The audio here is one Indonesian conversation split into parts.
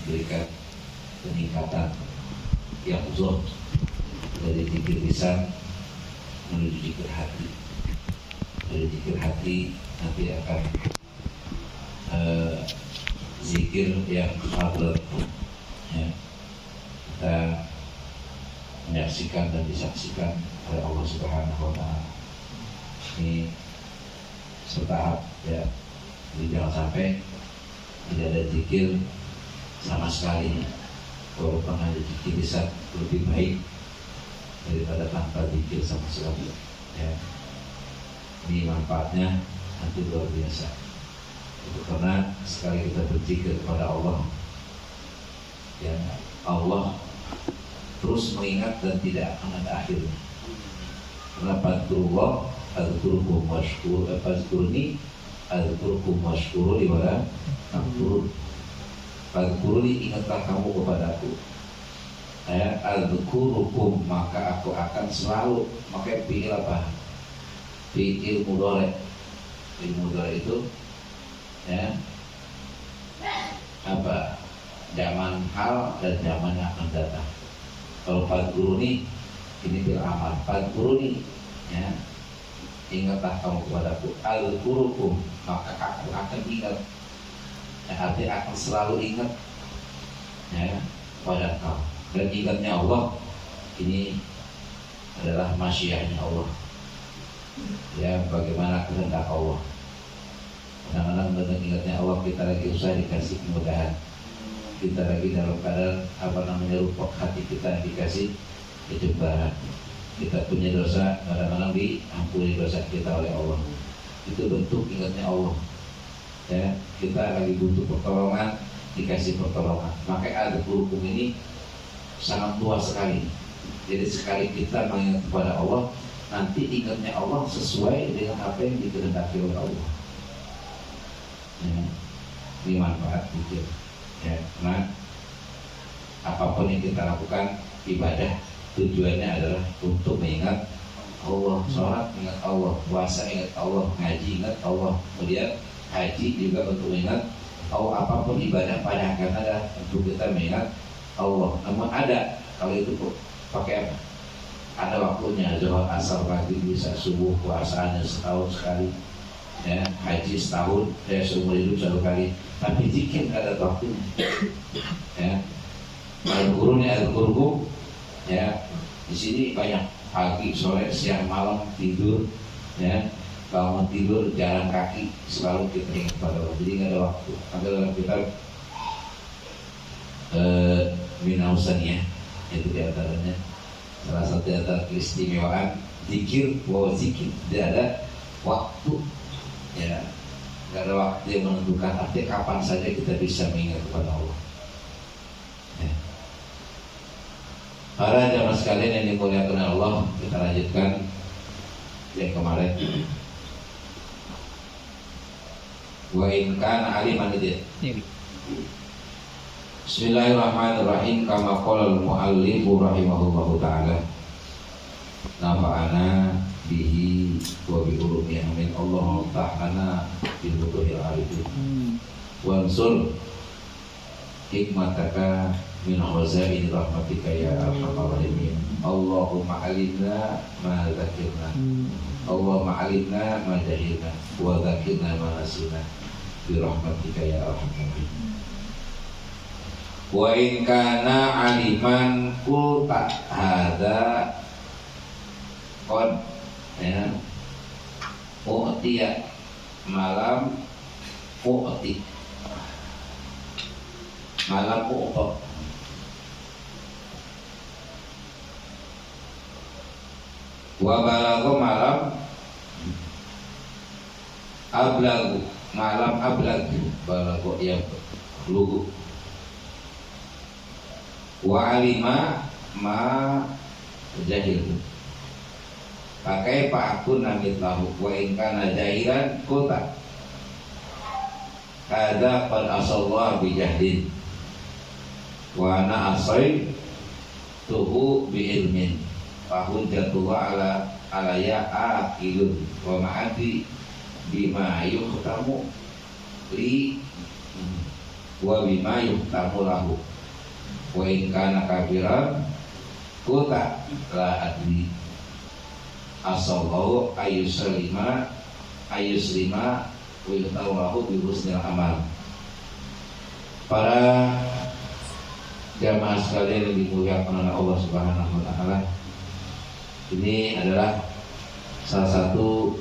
berikan peningkatan yang uzur dari zikir lisan menuju zikir hati. Dari zikir hati nanti akan zikir yang hadrat, ya. Kita menyaksikan dan disaksikan oleh Allah Subhanahu wa Ta'ala. Ini bertahap, ya. Jadi jangan sampai tidak ada zikir sama sekali. Kalau pernah ada zikir bisa lebih baik daripada tanpa zikir sama sekali, ya. Ini manfaatnya nanti luar biasa. Itu karena sekali kita berzikir kepada Allah, ya, Allah terus mengingat dan tidak akan ada akhirnya. Karena fadkurullah adzkurukum washkur, fadkurni adzkurukum washkuru liwala takfurun. Fadkurni, ingatlah kamu kepadaku, ya, adzkurukum, maka aku akan selalu. Maka fi'il apa? Fi'il mudhari. Fi'il mudhari itu, ya, apa? Zaman hal dan zaman yang akan datang. Kalau fadkuruni ini bil amal, fadkuruni, ya, ingatlah kamu kepadaku, adzkurukum, maka aku akan ingat. Ya, artinya akan selalu ingat, ya, pada kau. Dan ingatnya Allah ini adalah masyiahnya Allah, ya, bagaimana kehendak Allah. Kadang-kadang dengan ingatnya Allah kita lagi usaha dikasih kemudahan, kita lagi dalam keadaan rupok hati kita dikasih kejebaran, kita punya dosa, kadang-kadang diampuni dosa kita oleh Allah. Itu bentuk ingatnya Allah, ya. Kita lagi butuh pertolongan, dikasih pertolongan. Maka ada hukum ini sangat luas sekali. Jadi sekali kita mengingat kepada Allah, nanti ingatnya Allah sesuai dengan apa yang dikehendaki oleh Allah, ya. Ini manfaat pikir, ya. Karena apapun yang kita lakukan ibadah, tujuannya adalah untuk mengingat Allah. Sholat ingat Allah, puasa ingat Allah, ngaji ingat Allah, kemudian haji juga untuk mengingat Allah. Apapun ibadah pada hakikatnya adalah untuk kita mengingat Allah. Namun ada, kalau itu pakai apa? Ada waktunya, zuhur, asar, maghrib, bisa, subuh, puasanya setahun sekali, ya, haji setahun, ya, seumur hidup satu kali. Tapi zikir ada waktunya, ya. Al-Qur'annya Al-Qur'an, ya. Di sini banyak pagi, sore, siang, malam, tidur, ya. Kalau mau tidur, jalan kaki, selalu kita ingat pada Allah. Jadi nggak ada waktu. Ada dalam kitab Minausaniyah, itu diantaranya salah satu antara keistimewaan zikir, bahwa zikir tidak ada waktu, ya. Nggak ada waktu yang menentukan, artinya kapan saja kita bisa mengingat kepada Allah, ya. Para jamaah sekalian yang dimuliakan Allah, kita lanjutkan yang kemarin. Wa in kana aliman itu. Bismillahirrahmanirrahim. Kama qala al-muallif rahimahullahu taala. Nafa'ana bihi wa bi ulumi amin. Allah ta'ala bil butuhil arifin. Wansur hikmataka min khazain rahmatika ya arhamar rahimin. Allahumma alimna ma dzakirna. Allahumma alimna ma jahilna wa dzakirna ma nasina bi rahmatika ya arhamar rahimin. Wa in kana aliman qulta hadza qad, ya, u'tiya malam u'ti malam u'ta. Wa balagha malam ablagu, malam ablagu, balagha ya lugu. Wa alima ma jahil, pakai pak akun namit lahu. Wa in kana jahilan kota ada qad asallahu bi jahdin wa ana asai tuhu bi ilmin fahun jatuha ala ya akilun wa ma'ati bima yuhtamu li wa bima yuhtamu lahu wa in kana kafiran kuta la adri asallahu ayuslima wa yuhtamu lahu bi husnil amal. Para jamaah sekalian yang dimuliakan oleh Allah Subhanahu wa taala, ini adalah salah satu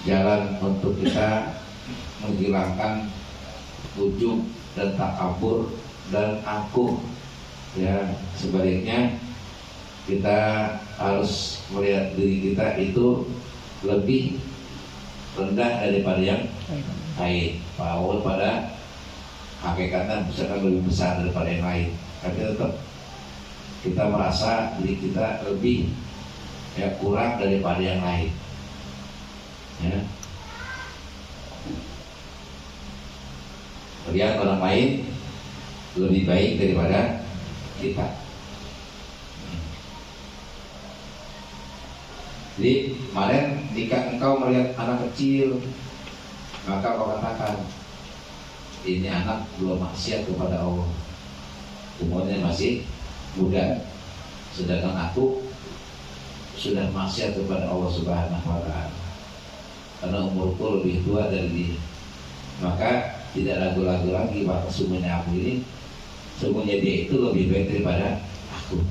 jalan untuk kita menghilangkan ujub dan takabur dan aku. Ya, sebaliknya kita harus melihat diri kita itu lebih rendah daripada yang lain. Walaupun pada hakikatnya misalkan lebih besar daripada yang lain, tapi tetap kita merasa diri kita lebih kurang daripada yang lain. Ya. Lihat orang lain lebih baik daripada kita. Jadi kemarin jika engkau melihat anak kecil, maka kau katakan ini anak belum maksiat kepada Allah, umurnya masih muda, sedangkan aku sudah maksiat kepada Allah Subhanahu wa taala karena umurku lebih tua dari dia. Maka tidak ragu-ragu lagi bahwa sesungguhnya aku ini, sesungguhnya dia itu lebih baik daripada aku.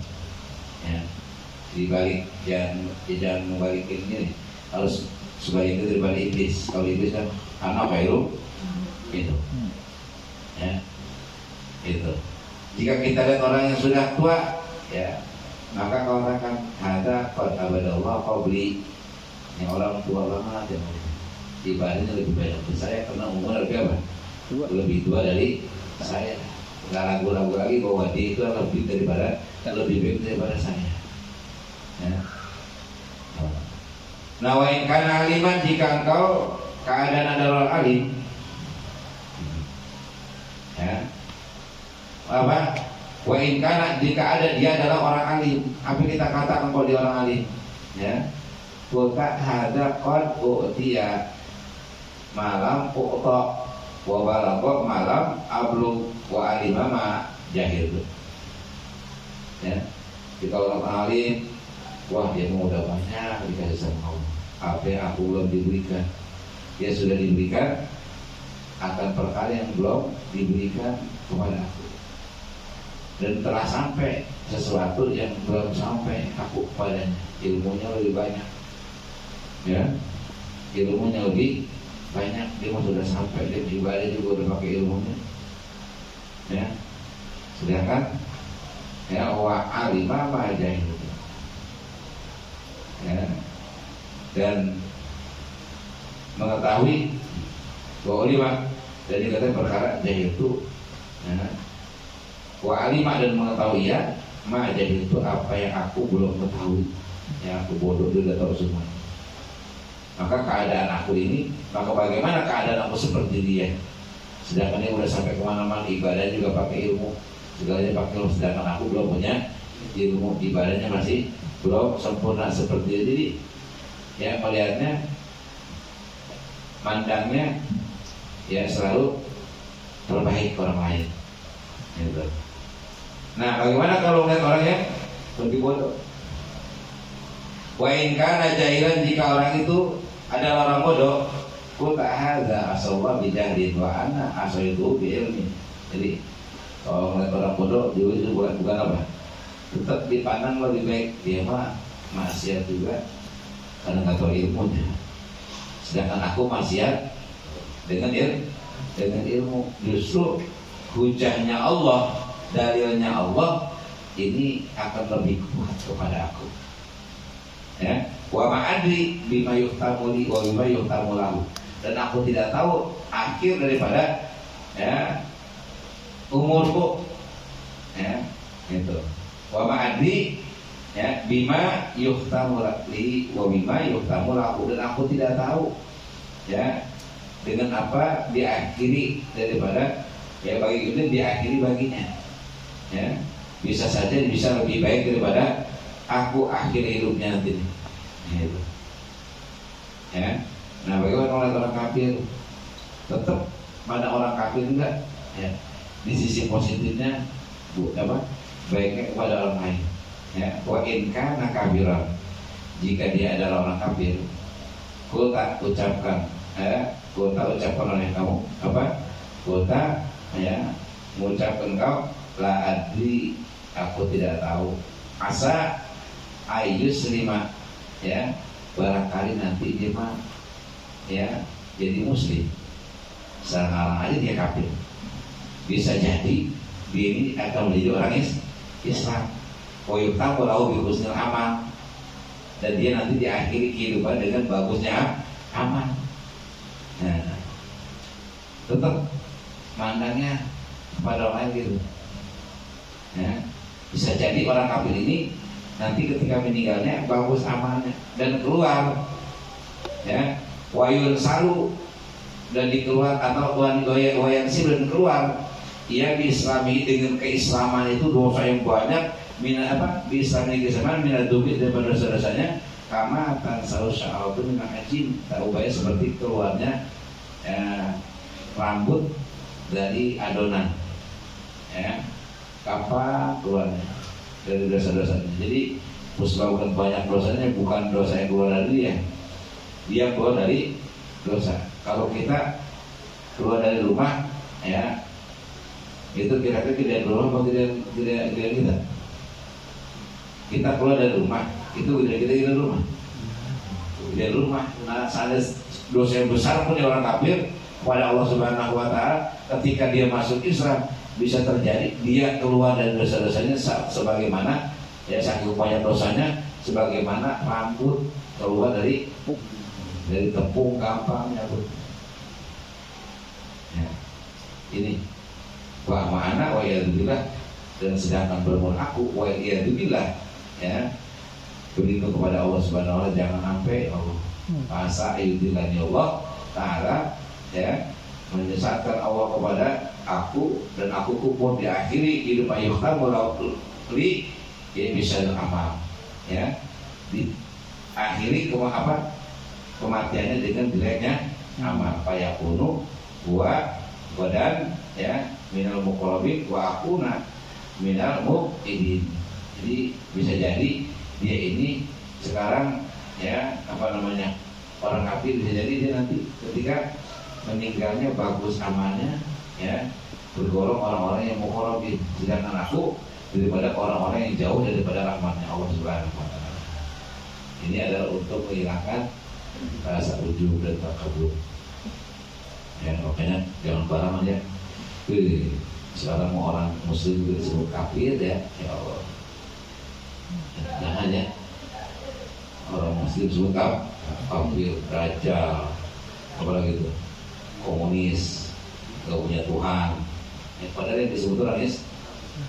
Ya. Dibalik, jangan membalikin ini, harus sebaliknya daripada iblis. Kalau iblis kan anak khairu itu. Ya. Itu. Jika kita lihat orang yang sudah tua, ya, maka kau katakan ada qad abadallah qabli. Yang orang tua banget yang ibadahnya lebih banyak dari saya karena umur lebih apa? Lebih tua dari saya. Nggak ragu-ragu lagi bahwa dia itu lebih baik daripada saya. Ya. Nah, wa in kana aliman, jika engkau keadaan adalah alim, ya, apa? Wa in kana, jika ada dia adalah orang alim, apa kita katakan kalau dia orang alim? Ya, bukan hada qad u'tiya malam u'ta wa balagha malam ablu wa alima ma jahil. Ya, jika orang alim, wah dia mau udah banyak dikasih sama Allah, apa yang aku belum diberikan dia sudah diberikan, akan perkara yang belum diberikan kepada aku, dan telah sampai sesuatu yang belum sampai aku kepadanya, ilmunya lebih banyak, ya, ilmunya lebih banyak, dia sudah sampai, dia ibadah juga udah pakai ilmunya, ya, sedangkan ya wa alima ma jahil, ya, dan mengetahui bahwa lima dan dikatakan perkara jahil itu, ya, wa alima dan mengetahui ya ma jahil itu apa yang aku belum ketahui, yang aku bodoh juga tahu semua. Maka keadaan aku ini, maka bagaimana keadaan aku seperti dia? Sedangkan dia udah sampai kemana-mana, ibadah juga pakai ilmu, segalanya pakai ilmu, sedangkan aku belum punya ilmu, ibadahnya masih belum sempurna seperti dia. Jadi ya melihatnya, mandangnya ya selalu terbaik orang lain, gitu. Nah, bagaimana kalau melihat orang yang lebih bodoh? Wa in kana jahilan, jika orang itu adalah orang bodoh, kuta hadza asallahu bijahlin wa ana asaitu bi ilmi. Jadi kalau melihat orang bodoh itu bukan apa? Tetap dipandang lebih baik, dia mah maksiat juga karena nggak tahu ilmunya. Sedangkan aku maksiat dengan ilmu. Justru hujahnya Allah, dalilnya Allah ini akan lebih kuat kepada aku. Ya, wa ma'adri bima yuhtamuli wa bima yuhtamu lahu, dan aku tidak tahu akhir daripada ya umurku, ya, gitu. Wa ma'adri ya bima yuhtamu li wa bima yuhtamu lahu, dan aku tidak tahu ya dengan apa diakhiri daripada ya bagi itu diakhiri baginya, ya, bisa saja bisa lebih baik daripada aku akhir hidupnya nanti, gitu. Ya, nah bagaimana oleh orang kafir? Tetap pada orang kafir juga, ya, di sisi positifnya baiknya kepada orang lain. Ya, wa in kana kafiran, jika dia adalah orang kafir, kul tak ucapkan oleh kamu mengucapkan kau la adri, aku tidak tahu, asa ayus lima, ya barangkali nanti dia mah ya jadi muslim, sekarang aja dia kafir, bisa jadi dia ini akan menjadi orang Islam. Koyuta walau bi husnil amal, dan dia nanti diakhiri kehidupan dengan bagusnya amal. Nah, tetap mandangnya kepada orang lain gitu. Ya, bisa jadi orang kafir ini nanti ketika meninggalnya bagus amalnya dan keluar, ya wayun salu, dan dikeluar atau wayan sih dan keluar, ia diislami dengan keislaman itu dosa yang banyak. Biislami keislaman minadumi daripada dosa-dosanya, kama tansau sya'atu minal ajin, tak ubahnya seperti keluarnya rambut dari adonan, ya kapan keluarnya dari dosa-dosanya. Jadi melakukan banyak dosanya bukan dosa yang keluar dari dia keluar dari dosa. Kalau kita keluar dari rumah, ya itu kira-kira tidak keluar atau tidak kita keluar dari rumah itu kita rumah dari rumah. Nah, ada dosa yang besar pun orang kafir kepada Allah Subhanahu Wa Taala, ketika dia masuk Islam bisa terjadi dia keluar dari dosa-dosanya sebagaimana ya saking banyak dosanya, sebagaimana rambut keluar dari tepung gampangnya tuh. Ya, ini wa ma'ana wa yadzubillah, dan sedangkan bermohon aku wa yadzubillah, ya begitu kepada Allah Subhanahu wa Ta'ala. Jangan sampai Allah asa ayudillani Allah Ta'ala, ya menyesatkan Allah kepada aku, dan aku pun diakhiri hidup ayyuhkan walau li ya bisa amal, ya diakhiri kematiannya dengan jeleknya amal. Fayakunu wa badan ya minal muqarrabin wa akuna minal mu'idin. Jadi bisa jadi dia ini sekarang ya orang kafir, bisa jadi dia nanti ketika meninggalnya bagus amalnya, ya bergolong orang-orang yang muqarrabin, sedangkan aku daripada orang-orang yang jauh daripada rahmatnya Allah Subhanahu wa Ta'ala. Ini adalah untuk menghilangkan rasa ujub dan takabur. Ya makanya jangan barang aja. Sekarang mau orang muslim juga disebut kafir, ya Allah. Jangan ya, orang muslim disebut kafir, dajjal, apalagi itu komunis, gak punya Tuhan. Padahal yang disebut orang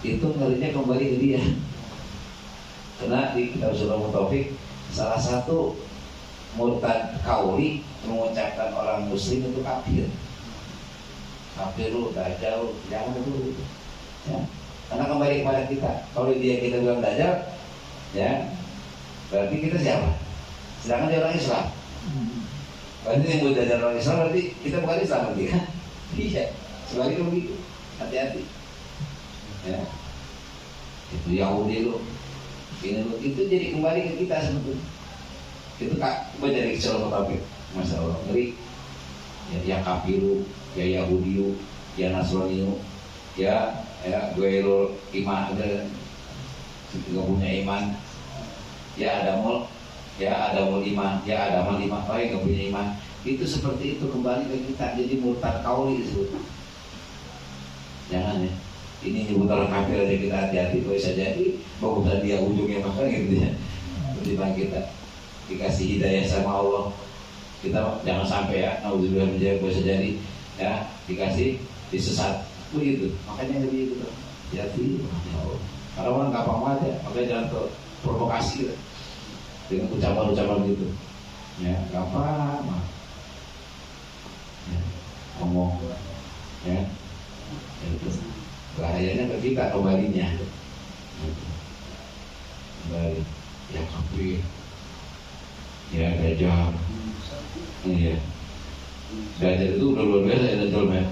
itu ngerinya kembali ke dia. Karena di kitab Surah Taufik, salah satu murtad kauli mengucapkan orang muslim itu kafir. Kafir lu, dajjal, jangan itu. Ya. Karena kembali kepada kita. Kalau kita bilang dajjal, ya berarti kita siapa? Sedangkan dia orang Islam. Berarti yang buat dajjal orang Islam berarti kita bukan Islam berarti kan? Iya. Sebaliknya begitu. Hati-hati. Ya. Itu Yahudi lu, ini lu, itu jadi kembali ke kita sebetulnya. Itu menjadi Surah Taufik, Masya Allah, ngeri. Ya kafiru, ya Yahudiu, ya Nasraniu, ya Guerul iman, ada nggak punya iman, ya Adamul iman, ya Adamul iman, nggak punya iman. Itu seperti itu kembali ke kita, jadi murtad kauli disebut. Jangan ya. Ini nyebut orang kafir aja kita hati-hati, bisa jadi bagus dia ujungnya maka gitu ya. Ketimbang kita dikasih hidayah sama Allah, kita jangan sampai ya nauzubillah menjadi bisa jadi ya dikasih disesat begitu. Makanya begitu hati-hati. Karena orang gampang aja, makanya jangan provokasi gitu dengan ucapan-ucapan gitu. Ya gampang ya, ngomong ya itu. Bahayanya ke kita kembalinya kembali ya kafir, ya dajjal, iya dajjal itu udah luar biasa ya dajjal men.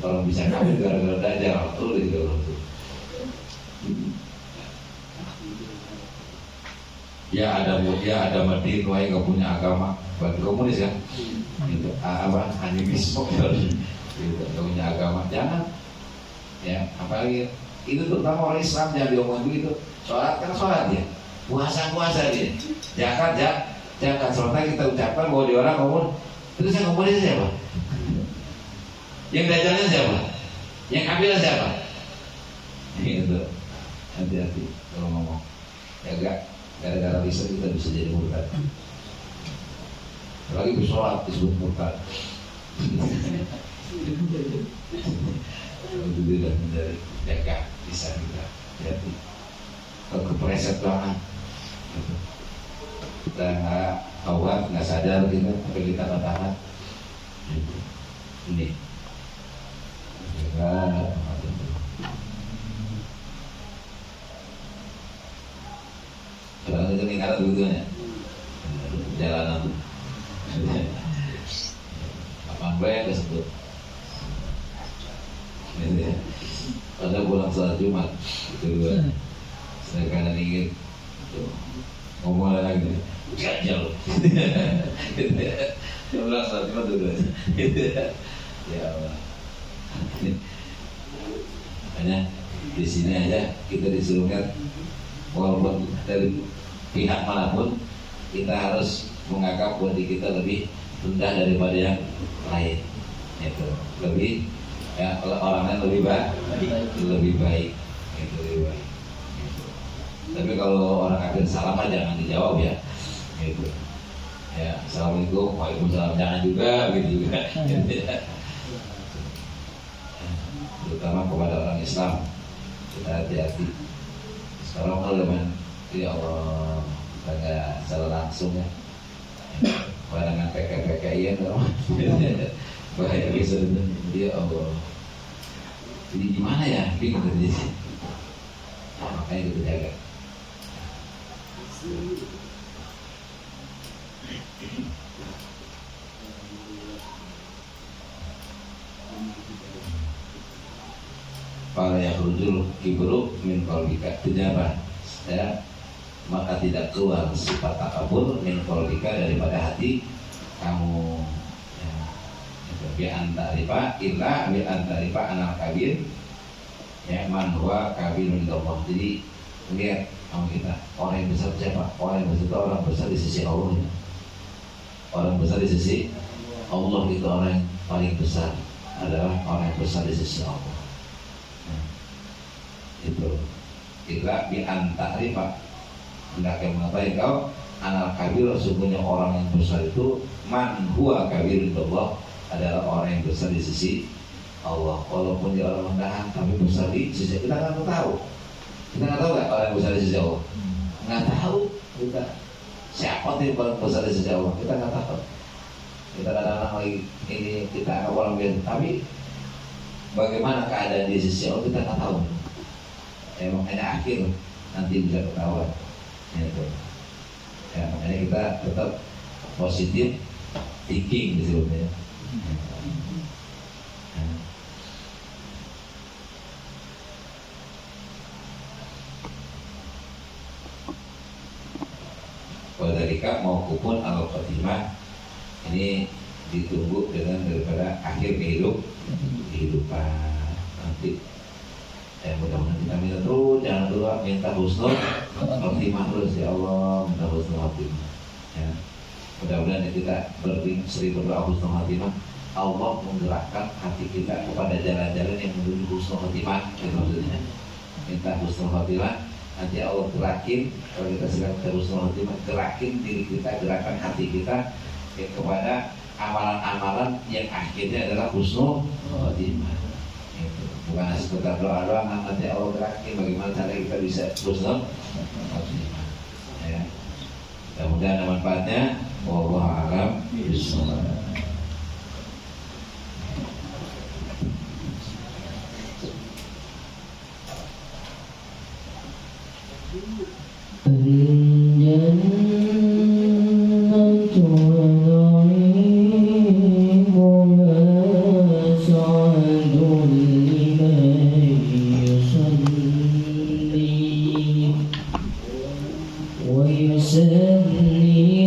Orang bisa kawin gara-gara Dajjal, tuh gitu. Ya ada Madin, wah nggak punya agama, bagi komunis kan, itu apa animisme gitu, nggak punya agama, jangan, ya apalagi itu terutama orang Islam jangan diomongin begitu, sholat kan sholat ya, puasa dia, zakat sementara kita ucapkan bahwa di orang komunis, terus yang komunis siapa? Yang Dajjalnya siapa? Yang kafirnya siapa? Itu hati-hati kalau ngomong, ya enggak. Gara-gara riset kita bisa jadi murtad. Lagi bersolat disebut murtad. Itu tidak menjadi jaga bisa kita. Jadi kalau kepreset banget, kita nggak awal nggak sadar gitu, tapi kita katakan ini. Jaga. Jalan itu meningkat begitunya, jalanan apaan banyak disebut. Pada pulang sholat Jumat kedua, saya kadang ingin ngomong lagi, gajal. Pulang sholat Jumat kedua, ya Allah. Hanya di sini aja kita disuruh lihat. Walaupun dari pihak manapun kita harus menganggap diri kita lebih rendah daripada yang lain, itu lebih ya orang lain lebih baik, itu lebih baik. Gitu. Tapi kalau orang kafir salam jangan dijawab ya, gitu. Ya assalamualaikum, waalaikumsalam jangan juga, gitu juga. Terutama kepada orang Islam kita hati-hati. Sekarang kalau ya Allah kita nggak secara langsung ya, dengan PKI ya, bahaya bisa itu. Ya Allah, jadi gimana ya, bingung jadi. Makanya kita jaga. Para yakhrujul kibru min qalbika, apa? Ya, maka tidak keluar sifat takabur min qalbika daripada hati kamu. Ya, itu bi antarifa illa bi antarifa anal kabir, ya man huwa kabirun Allah. Jadi lihat kamu kita, orang yang besar siapa? Orang yang besar itu orang besar di sisi Allah. Orang besar di sisi Allah itu orang yang paling besar adalah orang yang besar di sisi Allah. Itu illa bi antarifa, hendaknya mengetahui kau anal kabir, sesungguhnya orang yang besar itu man huwa kabirun Allah, adalah orang yang besar di sisi Allah. Walaupun dia orang rendahan tapi besar di sisi kita, nggak tahu. Kita nggak tahu nggak orang yang besar di sisi Allah, nggak tahu kita siapa yang paling besar di sisi Allah, kita nggak tahu. Kita kadang-kadang lagi ini kita anggap orang biasa, tapi bagaimana keadaan di sisi Allah kita nggak tahu. Makanya akhir nanti bisa ketahuan, gitu. Ya, makanya kita tetap positif thinking disebutnya. Wadhalika mauqufun al khotimah, ini ditunggu dengan daripada akhir kehidupan nanti. Mudah-mudahan kita minta terus, jangan lupa minta husnul khotimah terus, ya Allah, minta husnul khotimah. Ya. Mudah-mudahan kita sering berdoa husnul khotimah, Allah menggerakkan hati kita kepada jalan-jalan yang menuju husnul khotimah. Itu maksudnya. Minta husnul khotimah, nanti Allah gerakin, kalau kita sedang husnul khotimah, gerakin diri kita, gerakan hati kita ya, kepada amalan-amalan yang akhirnya adalah husnul khotimah. Bukan sekedar doa-doa, nanti Allah gerakin bagaimana cara kita bisa husnul khotimah. Ya. Mudah-mudahan ada manfaatnya. Wallahu a'lam bishawab. الجنة والنعيم ما سعد يسني